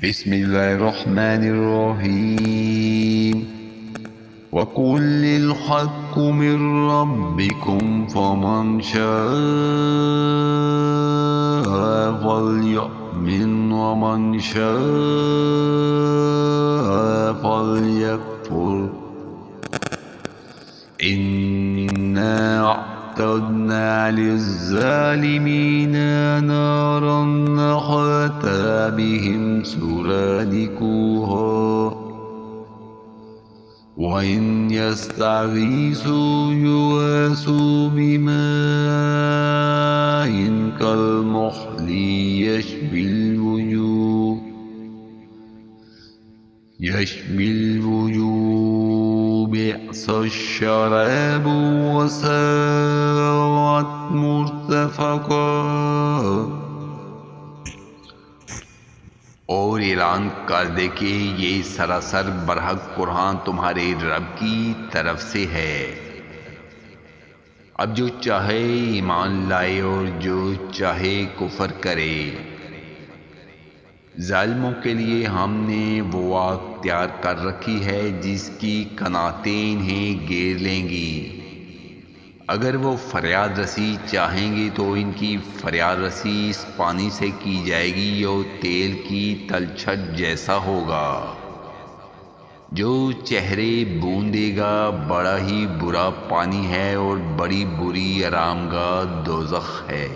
बिस्मिल्लाहिर्रहमानिर्रहीम। वकुल्लिल हक्कु मिर रब्बिकुम फमन शाअ फल्युमिन वमन शाअ फल्यकफुर। इन्ना अअतदना लिज़्ज़ालिमीना नारन अहत बिहिम सुरादिकुहा वइन यस्तगीसु युगासु बिमाइन कलमुहलि यशबिल वुजूह बिअसश्शराबु वसाअत मुर्तफक़ा। और ऐलान कर दे कि ये सरासर बरहक कुरान तुम्हारे रब की तरफ से है। अब जो चाहे ईमान लाए और जो चाहे कुफर करे, जालिमों के लिए हमने वो आग तैयार कर रखी है जिसकी कनातें इन्हें घेर लेंगी। अगर वो फरियाद रसी चाहेंगे तो इनकी फरियाद रसी इस पानी से की जाएगी और तेल की तलछट जैसा होगा जो चेहरे बूंदेगा। बड़ा ही बुरा पानी है और बड़ी बुरी आरामगाह दोज़ख है।